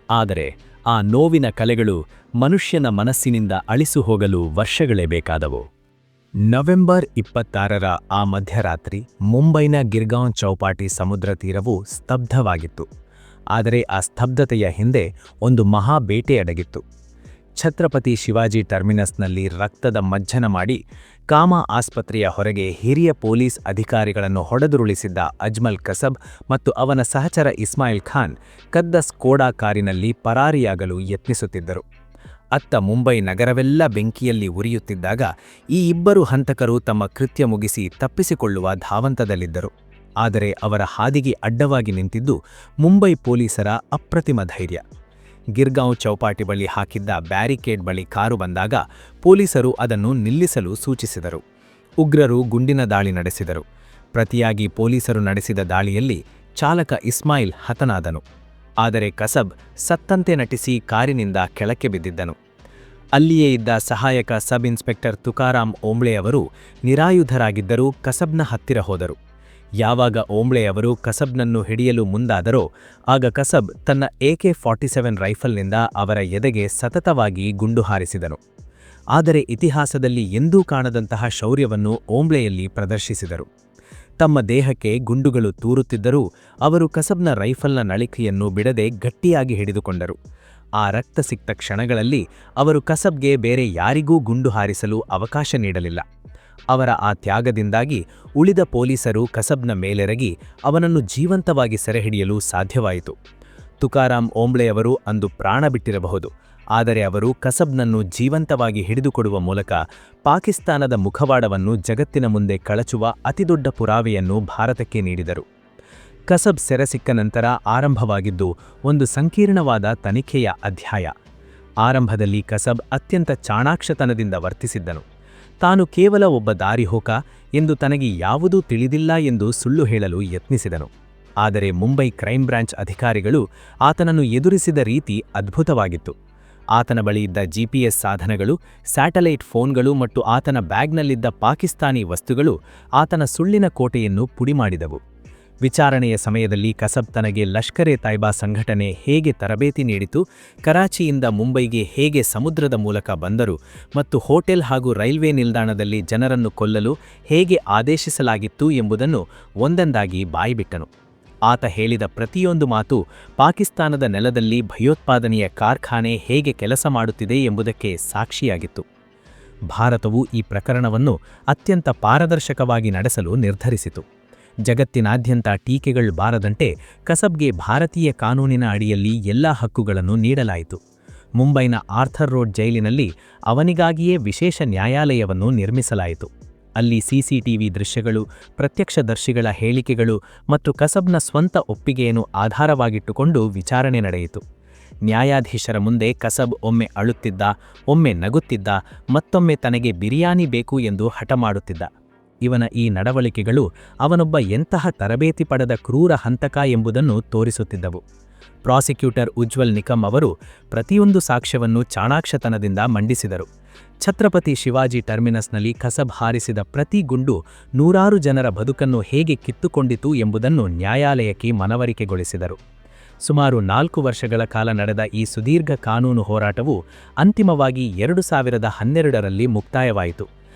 ಆದರೆ ಆ ನೋವಿನ ಕಲೆಗಳು ಮನುಷ್ಯನ ಮನಸ್ಸಿನಿಂದ ಅಳಿಸು ಹೋಗಲು ವರ್ಷಗಳೇ ಬೇಕಾದವು. ನವೆಂಬರ್ 26ರ ಆ ಮಧ್ಯರಾತ್ರಿ ಮುಂಬೈನ ಗಿರ್ಗಾಂವ್ ಚೌಪಾಟಿ ಸಮುದ್ರ ತೀರವು ಸ್ತಬ್ಧವಾಗಿತ್ತು. ಆದರೆ ಆ ಸ್ತಬ್ಧತೆಯ ಹಿಂದೆ ಒಂದು ಮಹಾ ಬೇಟೆ ಅಡಗಿತ್ತು. ಛತ್ರಪತಿ ಶಿವಾಜಿ ಟರ್ಮಿನಸ್ನಲ್ಲಿ ರಕ್ತದ ಮಜ್ಜನ ಮಾಡಿ ಕಾಮ ಆಸ್ಪತ್ರೆಯ ಹೊರಗೆ ಹಿರಿಯ ಪೊಲೀಸ್ ಅಧಿಕಾರಿಗಳನ್ನು ಹೊಡೆದುರುಳಿಸಿದ್ದ ಅಜ್ಮಲ್ ಕಸಬ್ ಮತ್ತು ಅವನ ಸಹಚರ ಇಸ್ಮಾಯಿಲ್ ಖಾನ್ ಕದ್ದ ಸ್ಕೋಡಾ ಕಾರಿನಲ್ಲಿ ಪರಾರಿಯಾಗಲು ಯತ್ನಿಸುತ್ತಿದ್ದರು. ಅತ್ತ ಮುಂಬೈ ನಗರವೆಲ್ಲ ಬೆಂಕಿಯಲ್ಲಿ ಉರಿಯುತ್ತಿದ್ದಾಗ ಈ ಇಬ್ಬರು ಹಂತಕರು ತಮ್ಮ ಕೃತ್ಯ ಮುಗಿಸಿ ತಪ್ಪಿಸಿಕೊಳ್ಳುವ ಧಾವಂತದಲ್ಲಿದ್ದರು. ಆದರೆ ಅವರ ಹಾದಿಗೆ ಅಡ್ಡವಾಗಿ ನಿಂತಿದ್ದು ಮುಂಬೈ ಪೊಲೀಸರ ಅಪ್ರತಿಮ ಧೈರ್ಯ. ಗಿರ್ಗಾಂವ್ ಚೌಪಾಟಿ ಬಳಿ ಹಾಕಿದ್ದ ಬ್ಯಾರಿಕೇಡ್ ಬಳಿ ಕಾರು ಬಂದಾಗ ಪೊಲೀಸರು ಅದನ್ನು ನಿಲ್ಲಿಸಲು ಸೂಚಿಸಿದರು. ಉಗ್ರರು ಗುಂಡಿನ ದಾಳಿ ನಡೆಸಿದರು. ಪ್ರತಿಯಾಗಿ ಪೊಲೀಸರು ನಡೆಸಿದ ದಾಳಿಯಲ್ಲಿ ಚಾಲಕ ಇಸ್ಮಾಯಿಲ್ ಹತನಾದನು. ಆದರೆ ಕಸಬ್ ಸತ್ತಂತೆ ನಟಿಸಿ ಕಾರಿನಿಂದ ಕೆಳಕ್ಕೆ ಬಿದ್ದಿದ್ದನು. ಅಲ್ಲಿಯೇ ಇದ್ದ ಸಹಾಯಕ ಸಬ್ ಇನ್ಸ್ಪೆಕ್ಟರ್ ತುಕಾರಾಮ್ ಓಂಬ್ಳೆಯವರು ನಿರಾಯುಧರಾಗಿದ್ದರೂ ಕಸಬ್ನ ಹತ್ತಿರ ಹೋದರು. ಯಾವಾಗ ಓಂಬ್ಳೆಯವರು ಕಸಬ್ನನ್ನು ಹಿಡಿಯಲು ಮುಂದಾದರೋ ಆಗ ಕಸಬ್ ತನ್ನ AK-47 ರೈಫಲ್ನಿಂದ ಅವರ ಎದೆಗೆ ಸತತವಾಗಿ ಗುಂಡು ಹಾರಿಸಿದನು. ಆದರೆ ಇತಿಹಾಸದಲ್ಲಿ ಎಂದೂ ಕಾಣದಂತಹ ಶೌರ್ಯವನ್ನು ಓಂಬ್ಳೆಯಲ್ಲಿ ಪ್ರದರ್ಶಿಸಿದರು. ತಮ್ಮ ದೇಹಕ್ಕೆ ಗುಂಡುಗಳು ತೂರುತ್ತಿದ್ದರೂ ಅವರು ಕಸಬ್ನ ರೈಫಲ್ನ ನಳಿಕೆಯನ್ನು ಬಿಡದೆ ಗಟ್ಟಿಯಾಗಿ ಹಿಡಿದುಕೊಂಡರು. ಆ ರಕ್ತ ಸಿಕ್ತ ಕ್ಷಣಗಳಲ್ಲಿ ಅವರು ಕಸಬ್ಗೆ ಬೇರೆ ಯಾರಿಗೂ ಗುಂಡು ಹಾರಿಸಲು ಅವಕಾಶ ನೀಡಲಿಲ್ಲ. ಅವರ ಆ ತ್ಯಾಗದಿಂದಾಗಿ ಉಳಿದ ಪೊಲೀಸರು ಕಸಬ್ನ ಮೇಲೆರಗಿ ಅವನನ್ನು ಜೀವಂತವಾಗಿ ಸೆರೆಹಿಡಿಯಲು ಸಾಧ್ಯವಾಯಿತು. ತುಕಾರಾಮ್ ಓಂಬ್ಳೆಯವರು ಅಂದು ಪ್ರಾಣ ಬಿಟ್ಟಿರಬಹುದು, ಆದರೆ ಅವರು ಕಸಬ್ನನ್ನು ಜೀವಂತವಾಗಿ ಹಿಡಿದುಕೊಡುವ ಮೂಲಕ ಪಾಕಿಸ್ತಾನದ ಮುಖವಾಡವನ್ನು ಜಗತ್ತಿನ ಮುಂದೆ ಕಳಚುವ ಅತಿದೊಡ್ಡ ಪುರಾವೆಯನ್ನು ಭಾರತಕ್ಕೆ ನೀಡಿದರು. ಕಸಬ್ ಸೆರೆಸಿಕ್ಕ ನಂತರ ಆರಂಭವಾಗಿದ್ದು ಒಂದು ಸಂಕೀರ್ಣವಾದ ತನಿಖೆಯ ಅಧ್ಯಾಯ. ಆರಂಭದಲ್ಲಿ ಕಸಬ್ ಅತ್ಯಂತ ಚಾಣಾಕ್ಷತನದಿಂದ ವರ್ತಿಸಿದ್ದನು. ತಾನು ಕೇವಲ ಒಬ್ಬ ದಾರಿಹೋಕ ಎಂದು ತನಗೆ ಯಾವುದೂ ತಿಳಿದಿಲ್ಲ ಎಂದು ಸುಳ್ಳು ಹೇಳಲು ಯತ್ನಿಸಿದನು. ಆದರೆ ಮುಂಬೈ ಕ್ರೈಮ್ ಬ್ರಾಂಚ್ ಅಧಿಕಾರಿಗಳು ಆತನನ್ನು ಎದುರಿಸಿದ ರೀತಿ ಅದ್ಭುತವಾಗಿತ್ತು. ಆತನ ಬಳಿ ಇದ್ದ GPS ಸಾಧನಗಳು, ಸ್ಯಾಟಲೈಟ್ ಫೋನ್ಗಳು ಮತ್ತು ಆತನ ಬ್ಯಾಗ್ನಲ್ಲಿದ್ದ ಪಾಕಿಸ್ತಾನಿ ವಸ್ತುಗಳು ಆತನ ಸುಳ್ಳಿನ ಕೋಟೆಯನ್ನು ಪುಡಿಮಾಡಿದವು. ವಿಚಾರಣೆಯ ಸಮಯದಲ್ಲಿ ಕಸಬ್ ತನಗೆ ಲಷ್ಕರ್-ಎ-ತೈಬಾ ಸಂಘಟನೆ ಹೇಗೆ ತರಬೇತಿ ನೀಡಿತು, ಕರಾಚಿಯಿಂದ ಮುಂಬೈಗೆ ಹೇಗೆ ಸಮುದ್ರದ ಮೂಲಕ ಬಂದರು ಮತ್ತು ಹೋಟೆಲ್ ಹಾಗೂ ರೈಲ್ವೆ ನಿಲ್ದಾಣದಲ್ಲಿ ಜನರನ್ನು ಕೊಲ್ಲಲು ಹೇಗೆ ಆದೇಶಿಸಲಾಗಿತ್ತು ಎಂಬುದನ್ನು ಒಂದೊಂದಾಗಿ ಬಾಯಿಬಿಟ್ಟನು. ಆತ ಹೇಳಿದ ಪ್ರತಿಯೊಂದು ಮಾತು ಪಾಕಿಸ್ತಾನದ ನೆಲದಲ್ಲಿ ಭಯೋತ್ಪಾದನೆಯ ಕಾರ್ಖಾನೆ ಹೇಗೆ ಕೆಲಸ ಮಾಡುತ್ತಿದೆ ಎಂಬುದಕ್ಕೆ ಸಾಕ್ಷಿಯಾಗಿತ್ತು. ಭಾರತವು ಈ ಪ್ರಕರಣವನ್ನು ಅತ್ಯಂತ ಪಾರದರ್ಶಕವಾಗಿ ನಡೆಸಲು ನಿರ್ಧರಿಸಿತು. ಜಗತ್ತಿನಾದ್ಯಂತ ಟೀಕೆಗಳು ಬಾರದಂತೆ ಕಸಬ್ಗೆ ಭಾರತೀಯ ಕಾನೂನಿನ ಅಡಿಯಲ್ಲಿ ಎಲ್ಲ ಹಕ್ಕುಗಳನ್ನು ನೀಡಲಾಯಿತು. ಮುಂಬೈನ ಆರ್ಥರ್ ರೋಡ್ ಜೈಲಿನಲ್ಲಿ ಅವನಿಗಾಗಿಯೇ ವಿಶೇಷ ನ್ಯಾಯಾಲಯವನ್ನು ನಿರ್ಮಿಸಲಾಯಿತು. ಅಲ್ಲಿ CCTV ದೃಶ್ಯಗಳು, ಪ್ರತ್ಯಕ್ಷದರ್ಶಿಗಳ ಹೇಳಿಕೆಗಳು ಮತ್ತು ಕಸಬ್ನ ಸ್ವಂತ ಒಪ್ಪಿಗೆಯನ್ನು ಆಧಾರವಾಗಿಟ್ಟುಕೊಂಡು ವಿಚಾರಣೆ ನಡೆಯಿತು. ನ್ಯಾಯಾಧೀಶರ ಮುಂದೆ ಕಸಬ್ ಒಮ್ಮೆ ಅಳುತ್ತಿದ್ದ, ಒಮ್ಮೆ ನಗುತ್ತಿದ್ದ, ಮತ್ತೊಮ್ಮೆ ತನಗೆ ಬಿರಿಯಾನಿ ಬೇಕು ಎಂದು ಹಠ ಮಾಡುತ್ತಿದ್ದ. ಇವನ ಈ ನಡವಳಿಕೆಗಳು ಅವನೊಬ್ಬ ಎಂತಹ ತರಬೇತಿ ಪಡೆದ ಕ್ರೂರ ಹಂತಕ ಎಂಬುದನ್ನು ತೋರಿಸುತ್ತಿದ್ದವು. ಪ್ರಾಸಿಕ್ಯೂಟರ್ ಉಜ್ವಲ್ ನಿಕಮ್ ಅವರು ಪ್ರತಿಯೊಂದು ಸಾಕ್ಷ್ಯವನ್ನು ಚಾಣಾಕ್ಷತನದಿಂದ ಮಂಡಿಸಿದರು. ಛತ್ರಪತಿ ಶಿವಾಜಿ ಟರ್ಮಿನಸ್ನಲ್ಲಿ ಕಸಬ್ ಹಾರಿಸಿದ ಪ್ರತಿ ಗುಂಡು ನೂರಾರು ಜನರ ಬದುಕನ್ನು ಹೇಗೆ ಕಿತ್ತುಕೊಂಡಿತು ಎಂಬುದನ್ನು ನ್ಯಾಯಾಲಯಕ್ಕೆ ಮನವರಿಕೆಗೊಳಿಸಿದರು. ಸುಮಾರು 4 ವರ್ಷಗಳ ಕಾಲ ನಡೆದ ಈ ಸುದೀರ್ಘ ಕಾನೂನು ಹೋರಾಟವು ಅಂತಿಮವಾಗಿ 2012ರಲ್ಲಿ ಮುಕ್ತಾಯವಾಯಿತು.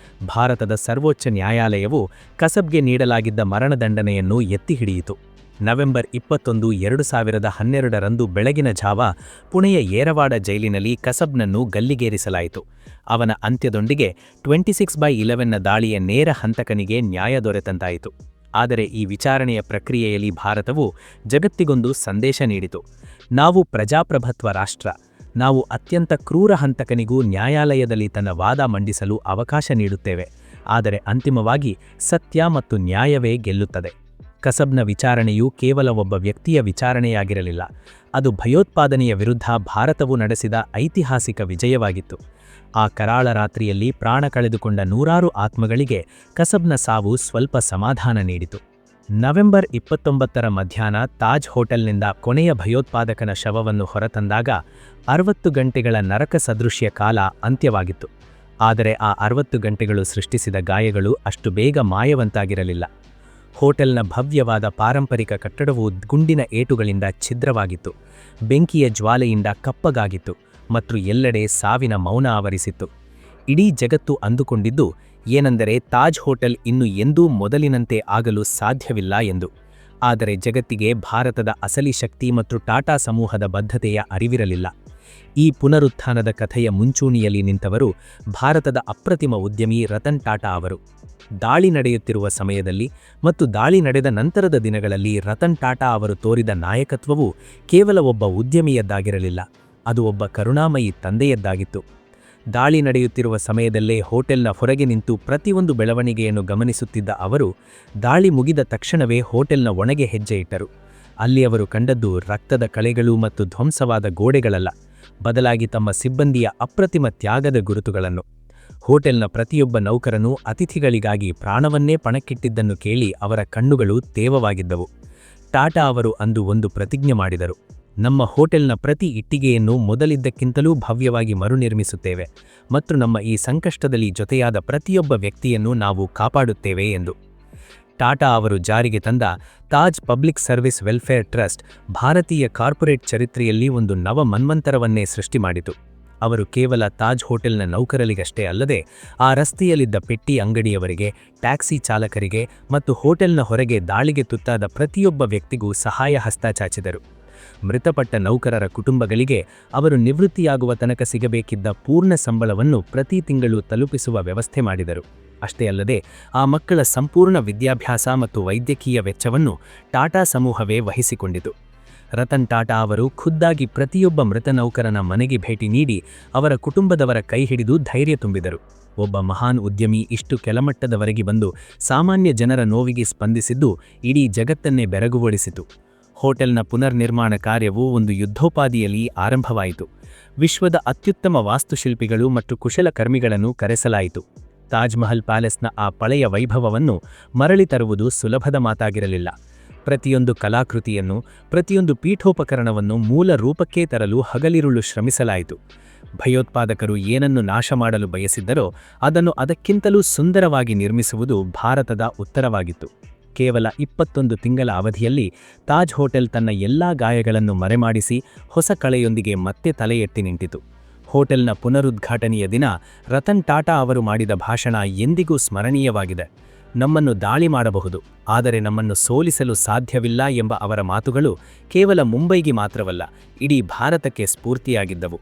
ಭಾರತದ ಸರ್ವೋಚ್ಚ ನ್ಯಾಯಾಲಯವು ಕಸಬ್ಗೆ ನೀಡಲಾಗಿದ್ದ ಮರಣದಂಡನೆಯನ್ನು ಎತ್ತಿಹಿಡಿಯಿತು. ನವೆಂಬರ್ 21, 2012ರಂದು ಬೆಳಗಿನ ಜಾವ ಪುಣೆಯ ಏರವಾಡ ಜೈಲಿನಲ್ಲಿ ಕಸಬ್ನನ್ನು ಗಲ್ಲಿಗೇರಿಸಲಾಯಿತು. ಅವನ ಅಂತ್ಯದೊಂದಿಗೆ 26/11ನ ದಾಳಿಯ ನೇರ ಹಂತಕನಿಗೆ ನ್ಯಾಯ ದೊರೆತಂತಾಯಿತು. ಆದರೆ ಈ ವಿಚಾರಣೆಯ ಪ್ರಕ್ರಿಯೆಯಲ್ಲಿ ಭಾರತವು ಜಗತ್ತಿಗೊಂದು ಸಂದೇಶ ನೀಡಿತು: ನಾವು ಪ್ರಜಾಪ್ರಭುತ್ವ ರಾಷ್ಟ್ರ. ನಾವು ಅತ್ಯಂತ ಕ್ರೂರ ಹಂತಕನಿಗೂ ನ್ಯಾಯಾಲಯದಲ್ಲಿ ತನ್ನ ವಾದ ಮಂಡಿಸಲು ಅವಕಾಶ ನೀಡುತ್ತೇವೆ. ಆದರೆ ಅಂತಿಮವಾಗಿ ಸತ್ಯ ಮತ್ತು ನ್ಯಾಯವೇ ಗೆಲ್ಲುತ್ತದೆ. ಕಸಬ್ನ ವಿಚಾರಣೆಯು ಕೇವಲ ಒಬ್ಬ ವ್ಯಕ್ತಿಯ ವಿಚಾರಣೆಯಾಗಿರಲಿಲ್ಲ. ಅದು ಭಯೋತ್ಪಾದನೆಯ ವಿರುದ್ಧ ಭಾರತವು ನಡೆಸಿದ ಐತಿಹಾಸಿಕ ವಿಜಯವಾಗಿತ್ತು. ಆ ಕರಾಳ ರಾತ್ರಿಯಲ್ಲಿ ಪ್ರಾಣ ಕಳೆದುಕೊಂಡ ನೂರಾರು ಆತ್ಮಗಳಿಗೆ ಕಸಬ್ನ ಸಾವು ಸ್ವಲ್ಪ ಸಮಾಧಾನ ನೀಡಿತು. ನವೆಂಬರ್ 29ರ ಮಧ್ಯಾಹ್ನ ತಾಜ್ ಹೋಟೆಲ್ನಿಂದ ಕೊನೆಯ ಭಯೋತ್ಪಾದಕನ ಶವವನ್ನು ಹೊರತಂದಾಗ 60 ಗಂಟೆಗಳ ನರಕ ಸದೃಶ್ಯ ಕಾಲ ಅಂತ್ಯವಾಗಿತ್ತು. ಆದರೆ ಆ 60 ಗಂಟೆಗಳು ಸೃಷ್ಟಿಸಿದ ಗಾಯಗಳು ಅಷ್ಟು ಬೇಗ ಮಾಯವಂತಾಗಿರಲಿಲ್ಲ. ಹೋಟೆಲ್ನ ಭವ್ಯವಾದ ಪಾರಂಪರಿಕ ಕಟ್ಟಡವು ಗುಂಡಿನ ಏಟುಗಳಿಂದ ಛಿದ್ರವಾಗಿತ್ತು, ಬೆಂಕಿಯ ಜ್ವಾಲೆಯಿಂದ ಕಪ್ಪಗಾಗಿತ್ತು ಮತ್ತು ಎಲ್ಲೆಡೆ ಸಾವಿನ ಮೌನ ಆವರಿಸಿತ್ತು. ಇಡೀ ಜಗತ್ತು ಅಂದುಕೊಂಡಿದ್ದು ಏನೆಂದರೆ ತಾಜ್ ಹೋಟೆಲ್ ಇನ್ನು ಎಂದೂ ಮೊದಲಿನಂತೆ ಆಗಲು ಸಾಧ್ಯವಿಲ್ಲ ಎಂದು. ಆದರೆ ಜಗತ್ತಿಗೆ ಭಾರತದ ಅಸಲಿ ಶಕ್ತಿ ಮತ್ತು ಟಾಟಾ ಸಮೂಹದ ಬದ್ಧತೆಯ ಅರಿವಿರಲಿಲ್ಲ. ಈ ಪುನರುತ್ಥಾನದ ಕಥೆಯ ಮುಂಚೂಣಿಯಲ್ಲಿ ನಿಂತವರು ಭಾರತದ ಅಪ್ರತಿಮ ಉದ್ಯಮಿ ರತನ್ ಟಾಟಾ ಅವರು. ದಾಳಿ ನಡೆಯುತ್ತಿರುವ ಸಮಯದಲ್ಲಿ ಮತ್ತು ದಾಳಿ ನಡೆದ ನಂತರದ ದಿನಗಳಲ್ಲಿ ರತನ್ ಟಾಟಾ ಅವರು ತೋರಿದ ನಾಯಕತ್ವವು ಕೇವಲ ಒಬ್ಬ ಉದ್ಯಮಿಯದ್ದಾಗಿರಲಿಲ್ಲ, ಅದು ಒಬ್ಬ ಕರುಣಾಮಯಿ ತಂದೆಯದ್ದಾಗಿತ್ತು. ದಾಳಿ ನಡೆಯುತ್ತಿರುವ ಸಮಯದಲ್ಲೇ ಹೋಟೆಲ್ನ ಹೊರಗೆ ನಿಂತು ಪ್ರತಿಯೊಂದು ಬೆಳವಣಿಗೆಯನ್ನು ಗಮನಿಸುತ್ತಿದ್ದ ಅವರು ದಾಳಿ ಮುಗಿದ ತಕ್ಷಣವೇ ಹೋಟೆಲ್ನ ಒಣಗೆ ಹೆಜ್ಜೆ ಇಟ್ಟರು. ಅಲ್ಲಿ ಅವರು ಕಂಡದ್ದು ರಕ್ತದ ಕಳೆಗಳು ಮತ್ತು ಧ್ವಂಸವಾದ ಗೋಡೆಗಳಲ್ಲ, ಬದಲಾಗಿ ತಮ್ಮ ಸಿಬ್ಬಂದಿಯ ಅಪ್ರತಿಮ ತ್ಯಾಗದ ಗುರುತುಗಳನ್ನು. ಹೋಟೆಲ್ನ ಪ್ರತಿಯೊಬ್ಬ ನೌಕರನೂ ಅತಿಥಿಗಳಿಗಾಗಿ ಪ್ರಾಣವನ್ನೇ ಪಣಕ್ಕಿಟ್ಟಿದ್ದನ್ನು ಕೇಳಿ ಅವರ ಕಣ್ಣುಗಳು ತೇವವಾಗಿದ್ದವು. ಟಾಟಾ ಅವರು ಅಂದು ಒಂದು ಪ್ರತಿಜ್ಞೆ ಮಾಡಿದರು. ನಮ್ಮ ಹೋಟೆಲ್ನ ಪ್ರತಿ ಇಟ್ಟಿಗೆಯನ್ನು ಮೊದಲಿದ್ದಕ್ಕಿಂತಲೂ ಭವ್ಯವಾಗಿ ಮರುನಿರ್ಮಿಸುತ್ತೇವೆ ಮತ್ತು ನಮ್ಮ ಈ ಸಂಕಷ್ಟದಲ್ಲಿ ಜೊತೆಯಾದ ಪ್ರತಿಯೊಬ್ಬ ವ್ಯಕ್ತಿಯನ್ನು ನಾವು ಕಾಪಾಡುತ್ತೇವೆ ಎಂದು. ಟಾಟಾ ಅವರು ಜಾರಿಗೆ ತಂದ Taj public service welfare trust ಭಾರತೀಯ ಕಾರ್ಪೊರೇಟ್ ಚರಿತ್ರೆಯಲ್ಲಿ ಒಂದು ನವ ಮನ್ವಂತರವನ್ನೇ ಸೃಷ್ಟಿ ಮಾಡಿತು. ಅವರು ಕೇವಲ ತಾಜ್ ಹೋಟೆಲ್ನ ನೌಕರರಿಗಷ್ಟೇ ಅಲ್ಲದೆ ಆ ರಸ್ತೆಯಲ್ಲಿದ್ದ ಪೆಟ್ಟಿ ಅಂಗಡಿಯವರಿಗೆ, ಟ್ಯಾಕ್ಸಿ ಚಾಲಕರಿಗೆ ಮತ್ತು ಹೋಟೆಲ್ನ ಹೊರಗೆ ದಾಳಿಗೆ ತುತ್ತಾದ ಪ್ರತಿಯೊಬ್ಬ ವ್ಯಕ್ತಿಗೂ ಸಹಾಯ ಹಸ್ತ ಚಾಚಿದರು. ಮೃತಪಟ್ಟ ನೌಕರರ ಕುಟುಂಬಗಳಿಗೆ ಅವರು ನಿವೃತ್ತಿಯಾಗುವ ತನಕ ಸಿಗಬೇಕಿದ್ದ ಪೂರ್ಣ ಸಂಬಳವನ್ನು ಪ್ರತಿ ತಿಂಗಳು ತಲುಪಿಸುವ ವ್ಯವಸ್ಥೆ ಮಾಡಿದರು. ಅಷ್ಟೇ ಅಲ್ಲದೆ ಆ ಮಕ್ಕಳ ಸಂಪೂರ್ಣ ವಿದ್ಯಾಭ್ಯಾಸ ಮತ್ತು ವೈದ್ಯಕೀಯ ವೆಚ್ಚವನ್ನು ಟಾಟಾ ಸಮೂಹವೇ ವಹಿಸಿಕೊಂಡಿತು. ರತನ್ ಟಾಟಾ ಅವರು ಖುದ್ದಾಗಿ ಪ್ರತಿಯೊಬ್ಬ ಮೃತ ನೌಕರನ ಮನೆಗೆ ಭೇಟಿ ನೀಡಿ ಅವರ ಕುಟುಂಬದವರ ಕೈ ಹಿಡಿದು ಧೈರ್ಯ ತುಂಬಿದರು. ಒಬ್ಬ ಮಹಾನ್ ಉದ್ಯಮಿ ಇಷ್ಟು ಕೆಳಮಟ್ಟದವರೆಗೆ ಬಂದು ಸಾಮಾನ್ಯ ಜನರ ನೋವಿಗೆ ಸ್ಪಂದಿಸಿದ್ದು ಇಡೀ ಜಗತ್ತನ್ನೇ ಬೆರಗುಗೊಳಿಸಿತು. ಹೋಟೆಲ್ನ ಪುನರ್ನಿರ್ಮಾಣ ಕಾರ್ಯವು ಒಂದು ಯುದ್ಧೋಪಾದಿಯಲ್ಲಿ ಆರಂಭವಾಯಿತು. ವಿಶ್ವದ ಅತ್ಯುತ್ತಮ ವಾಸ್ತುಶಿಲ್ಪಿಗಳು ಮತ್ತು ಕುಶಲಕರ್ಮಿಗಳನ್ನು ಕರೆಸಲಾಯಿತು. ತಾಜ್ ಮಹಲ್ ಪ್ಯಾಲೇಸ್ನ ಆ ಪಳೆಯ ವೈಭವವನ್ನು ಮರಳಿ ತರುವುದು ಸುಲಭದ ಮಾತಾಗಿರಲಿಲ್ಲ. ಪ್ರತಿಯೊಂದು ಕಲಾಕೃತಿಯನ್ನು, ಪ್ರತಿಯೊಂದು ಪೀಠೋಪಕರಣವನ್ನು ಮೂಲ ರೂಪಕ್ಕೆ ತರಲು ಹಗಲಿರುಳು ಶ್ರಮಿಸಲಾಯಿತು. ಭಯೋತ್ಪಾದಕರು ಏನನ್ನು ನಾಶ ಮಾಡಲು ಬಯಸಿದ್ದರೋ ಅದನ್ನು ಅದಕ್ಕಿಂತಲೂ ಸುಂದರವಾಗಿ ನಿರ್ಮಿಸುವುದು ಭಾರತದ ಉತ್ತರವಾಗಿತ್ತು. ಕೇವಲ 21 ತಿಂಗಳ ಅವಧಿಯಲ್ಲಿ ತಾಜ್ ಹೋಟೆಲ್ ತನ್ನ ಎಲ್ಲಾ ಗಾಯಗಳನ್ನು ಮರೆಮಾಡಿಸಿ ಹೊಸ ಕಳೆಯೊಂದಿಗೆ ಮತ್ತೆ ತಲೆ ಎತ್ತಿ ನಿಂತಿತು. ಹೋಟೆಲ್ನ ಪುನರುದ್ಘಾಟನೆಯ ದಿನ ರತನ್ ಟಾಟಾ ಅವರು ಮಾಡಿದ ಭಾಷಣ ಎಂದಿಗೂ ಸ್ಮರಣೀಯವಾಗಿದೆ. ನಮ್ಮನ್ನು ದಾಳಿ ಮಾಡಬಹುದು, ಆದರೆ ನಮ್ಮನ್ನು ಸೋಲಿಸಲು ಸಾಧ್ಯವಿಲ್ಲ ಎಂಬ ಅವರ ಮಾತುಗಳು ಕೇವಲ ಮುಂಬೈಗೆ ಮಾತ್ರವಲ್ಲ, ಇಡೀ ಭಾರತಕ್ಕೆ ಸ್ಫೂರ್ತಿಯಾಗಿದ್ದವು.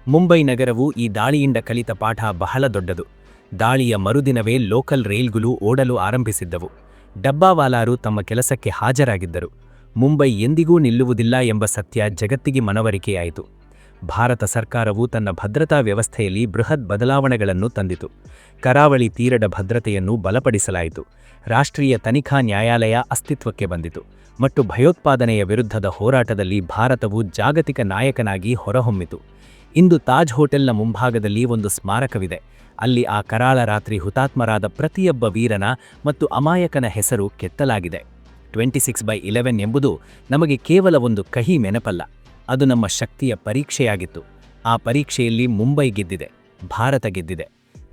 ಮುಂಬೈ ನಗರವು ಈ ದಾಳಿಯಿಂದ ಕಲಿತ ಪಾಠ ಬಹಳ ದೊಡ್ಡದು. ದಾಳಿಯ ಮರುದಿನವೇ ಲೋಕಲ್ ರೈಲ್ಗಳು ಓಡಲು ಆರಂಭಿಸಿದ್ದವು. ಡಬ್ಬಾವಾಲಾರು ತಮ್ಮ ಕೆಲಸಕ್ಕೆ ಹಾಜರಾಗಿದ್ದರು. ಮುಂಬೈ ಎಂದಿಗೂ ನಿಲ್ಲುವುದಿಲ್ಲ ಎಂಬ ಸತ್ಯ ಜಗತ್ತಿಗೆ ಮನವರಿಕೆಯಾಯಿತು. ಭಾರತ ಸರ್ಕಾರವು ತನ್ನ ಭದ್ರತಾ ವ್ಯವಸ್ಥೆಯಲ್ಲಿ ಬೃಹತ್ ಬದಲಾವಣೆಗಳನ್ನು ತಂದಿತು. ಕರಾವಳಿ ತೀರದ ಭದ್ರತೆಯನ್ನು ಬಲಪಡಿಸಲಾಯಿತು. ರಾಷ್ಟ್ರೀಯ ತನಿಖಾ ನ್ಯಾಯಾಲಯ ಅಸ್ತಿತ್ವಕ್ಕೆ ಬಂದಿತು ಮತ್ತು ಭಯೋತ್ಪಾದನೆಯ ವಿರುದ್ಧದ ಹೋರಾಟದಲ್ಲಿ ಭಾರತವು ಜಾಗತಿಕ ನಾಯಕನಾಗಿ ಹೊರಹೊಮ್ಮಿತು. ಇಂದು ತಾಜ್ ಹೋಟೆಲ್ನ ಮುಂಭಾಗದಲ್ಲಿ ಒಂದು ಸ್ಮಾರಕವಿದೆ. ಅಲ್ಲಿ ಆ ಕರಾಳ ರಾತ್ರಿ ಹುತಾತ್ಮರಾದ ಪ್ರತಿಯೊಬ್ಬ ವೀರನ ಮತ್ತು ಅಮಾಯಕನ ಹೆಸರು ಕೆತ್ತಲಾಗಿದೆ. 26/11 ಎಂಬುದು ನಮಗೆ ಕೇವಲ ಒಂದು ಕಹಿ ನೆನಪಲ್ಲ, ಅದು ನಮ್ಮ ಶಕ್ತಿಯ ಪರೀಕ್ಷೆಯಾಗಿತ್ತು. ಆ ಪರೀಕ್ಷೆಯಲ್ಲಿ ಮುಂಬೈ ಗೆದ್ದಿದೆ, ಭಾರತ ಗೆದ್ದಿದೆ.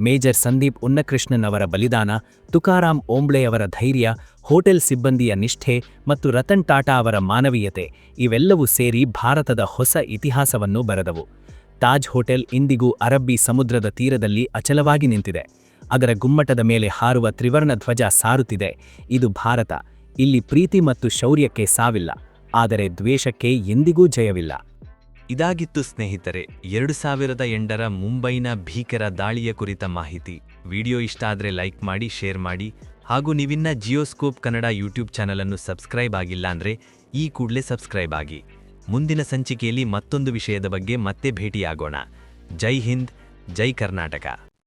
ಮೇಜರ್ ಸಂದೀಪ್ ಉನ್ನಕೃಷ್ಣನ್ ಅವರ ಬಲಿದಾನ, ತುಕಾರಾಮ್ ಓಂಬ್ಳೆಯವರ ಧೈರ್ಯ, ಹೋಟೆಲ್ ಸಿಬ್ಬಂದಿಯ ನಿಷ್ಠೆ ಮತ್ತು ರತನ್ ಟಾಟಾ ಅವರ ಮಾನವೀಯತೆ ಇವೆಲ್ಲವೂ ಸೇರಿ ಭಾರತದ ಹೊಸ ಇತಿಹಾಸವನ್ನು ಬರೆದವು. ತಾಜ್ ಹೋಟೆಲ್ ಇಂದಿಗೂ ಅರಬ್ಬಿ ಸಮುದ್ರದ ತೀರದಲ್ಲಿ ಅಚಲವಾಗಿ ನಿಂತಿದೆ. ಅದರ ಗುಮ್ಮಟದ ಮೇಲೆ ಹಾರುವ ತ್ರಿವರ್ಣ ಧ್ವಜ ಸಾರುತ್ತಿದೆ. ಇದು ಭಾರತ. ಇಲ್ಲಿ ಪ್ರೀತಿ ಮತ್ತು ಶೌರ್ಯಕ್ಕೆ ಸಾವಿಲ್ಲ, ಆದರೆ ದ್ವೇಷಕ್ಕೆ ಎಂದಿಗೂ ಜಯವಿಲ್ಲ. ಇದಾಗಿತ್ತು ಸ್ನೇಹಿತರೆ 2008ರ ಮುಂಬೈನ ಭೀಕರ ದಾಳಿಯ ಕುರಿತ ಮಾಹಿತಿ. ವಿಡಿಯೋ ಇಷ್ಟ ಆದರೆ ಲೈಕ್ ಮಾಡಿ, ಶೇರ್ ಮಾಡಿ, ಹಾಗೂ ನೀವಿನ್ನ ಜಿಯೋಸ್ಕೋಪ್ ಕನ್ನಡ ಯೂಟ್ಯೂಬ್ ಚಾನಲ್ ಅನ್ನು ಸಬ್ಸ್ಕ್ರೈಬ್ ಆಗಿಲ್ಲ ಅಂದ್ರೆ ಈ ಕೂಡಲೇ ಸಬ್ಸ್ಕ್ರೈಬ್ ಆಗಿ. ಮುಂದಿನ ಸಂಚಿಕೆಯಲ್ಲಿ ಮತ್ತೊಂದು ವಿಷಯದ ಬಗ್ಗೆ ಮತ್ತೆ ಭೇಟಿಯಾಗೋಣ. ಜೈ ಹಿಂದ್, ಜೈ ಕರ್ನಾಟಕ.